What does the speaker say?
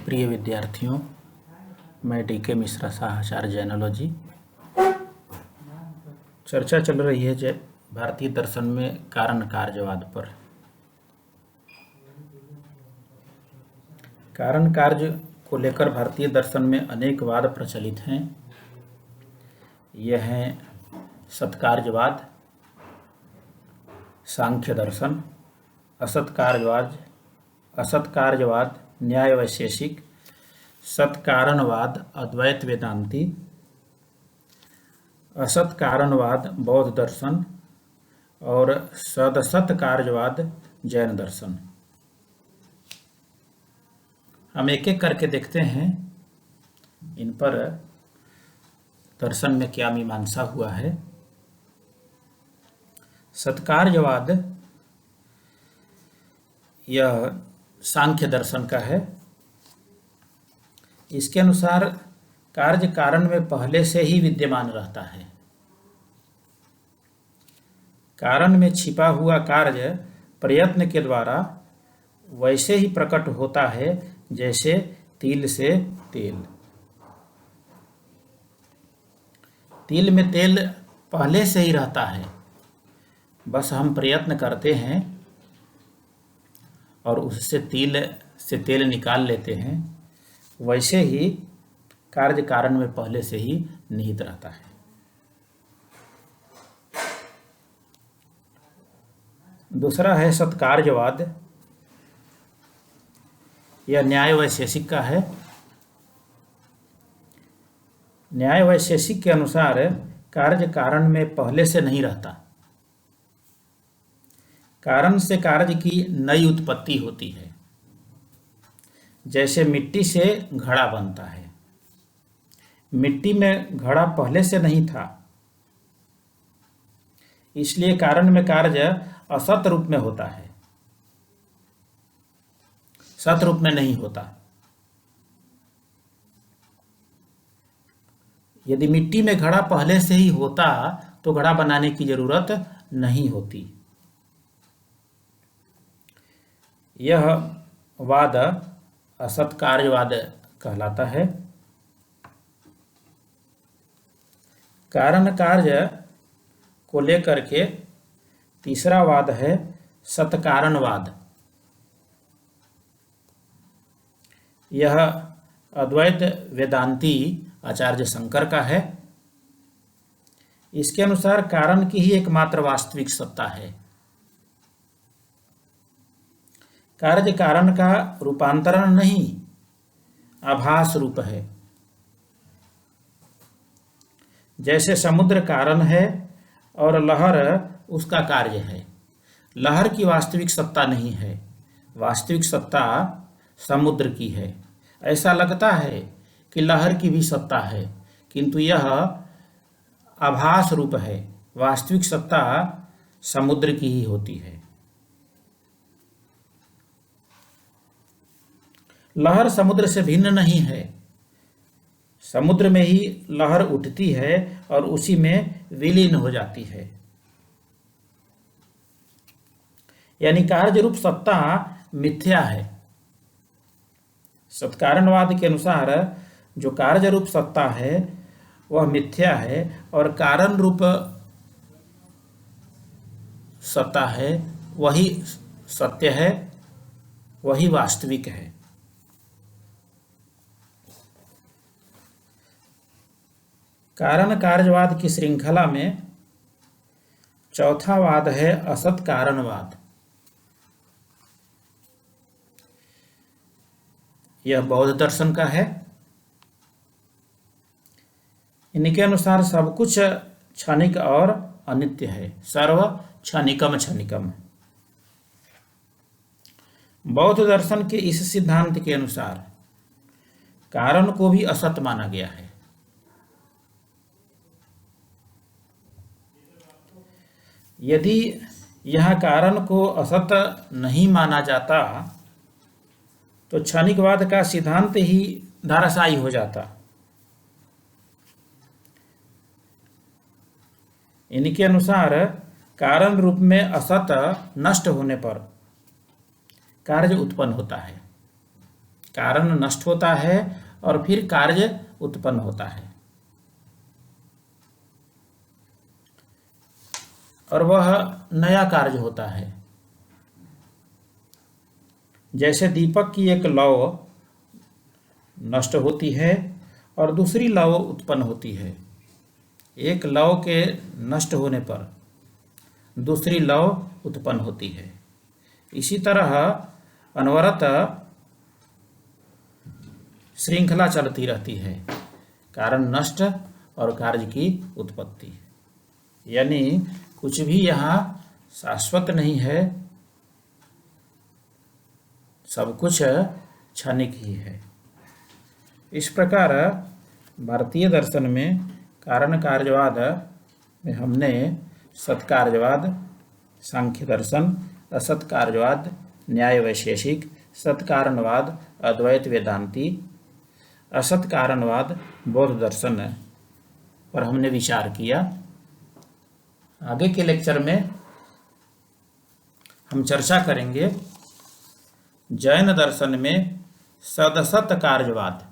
प्रिय विद्यार्थियों, मैं डी.के. मिश्रा शाह, आचार्य जैनोलॉजी। चर्चा चल रही है भारतीय दर्शन में कारण कार्यवाद पर। कारण कार्य को लेकर भारतीय दर्शन में अनेक वाद प्रचलित हैं। यह हैं सत्कार्यवाद, सांख्य दर्शन, असत्कार्यवाद, न्याय वैशेषिक, सत्कारणवाद, अद्वैत वेदांती, असत्कारणवाद, बौद्ध दर्शन और सदसत्कार्यवाद, जैन दर्शन। हम एक एक करके देखते हैं इन पर दर्शन में क्या मीमांसा हुआ है। सत्कार्यवाद यह सांख्य दर्शन का है। इसके अनुसार कार्य कारण में पहले से ही विद्यमान रहता है। कारण में छिपा हुआ कार्य प्रयत्न के द्वारा वैसे ही प्रकट होता है जैसे तिल से तेल। तिल में तेल पहले से ही रहता है, बस हम प्रयत्न करते हैं और उससे तिल से तेल निकाल लेते हैं। वैसे ही कार्य कारण में पहले से ही निहित रहता है। दूसरा है सत्कार्यवाद। यह न्याय वैशेषिक का है। न्याय वैशेषिक के अनुसार कार्य कारण में पहले से नहीं रहता। कारण से कार्य की नई उत्पत्ति होती है। जैसे मिट्टी से घड़ा बनता है। मिट्टी में घड़ा पहले से नहीं था, इसलिए कारण में कार्य असत रूप में होता है, सत रूप में नहीं होता। यदि मिट्टी में घड़ा पहले से ही होता तो घड़ा बनाने की जरूरत नहीं होती। यह वाद असत्कार्यवाद कहलाता है। कारण कार्य को लेकर के तीसरा वाद है सत्कारणवाद। यह अद्वैत वेदांती आचार्य शंकर का है। इसके अनुसार कारण की ही एकमात्र वास्तविक सत्ता है। कार्य कारण का रूपांतरण नहीं, आभास रूप है। जैसे समुद्र कारण है और लहर उसका कार्य है। लहर की वास्तविक सत्ता नहीं है, वास्तविक सत्ता समुद्र की है। ऐसा लगता है कि लहर की भी सत्ता है, किंतु यह आभास रूप है। वास्तविक सत्ता समुद्र की ही होती है। लहर समुद्र से भिन्न नहीं है। समुद्र में ही लहर उठती है और उसी में विलीन हो जाती है। यानी कार्य रूप सत्ता मिथ्या है। सत्कारणवाद के अनुसार जो कार्य रूप सत्ता है वह मिथ्या है और कारण रूप सत्ता है वही सत्य है, वही वास्तविक है। कारण कार्यवाद की श्रृंखला में चौथा वाद है असत कारणवाद। यह बौद्ध दर्शन का है। इनके अनुसार सब कुछ क्षणिक और अनित्य है। सर्व क्षणिकम क्षणिकम। बौद्ध दर्शन के इस सिद्धांत के अनुसार कारण को भी असत माना गया है। यदि यह कारण को असत नहीं माना जाता तो क्षणिकवाद का सिद्धांत ही धराशायी हो जाता। इनके अनुसार कारण रूप में असत नष्ट होने पर कार्य उत्पन्न होता है। कारण नष्ट होता है और फिर कार्य उत्पन्न होता है, और वह नया कार्य होता है। जैसे दीपक की एक लौ नष्ट होती है और दूसरी लौ उत्पन्न होती है। एक लौ के नष्ट होने पर दूसरी लौ उत्पन्न होती है। इसी तरह अनवरत श्रृंखला चलती रहती है, कारण नष्ट और कार्य की उत्पत्ति। यानी कुछ भी यहाँ शाश्वत नहीं है, सब कुछ क्षणिक ही है। इस प्रकार भारतीय दर्शन में कारण कार्यवाद में हमने सत्कार्यवाद, सांख्य दर्शन, असत कार्यवाद, न्याय वैशेषिक, सत्कारणवाद, अद्वैत वेदांती, असत कारणवाद, बौद्ध दर्शन पर हमने विचार किया। आगे के लेक्चर में हम चर्चा करेंगे जैन दर्शन में सदसत कार्यवाद।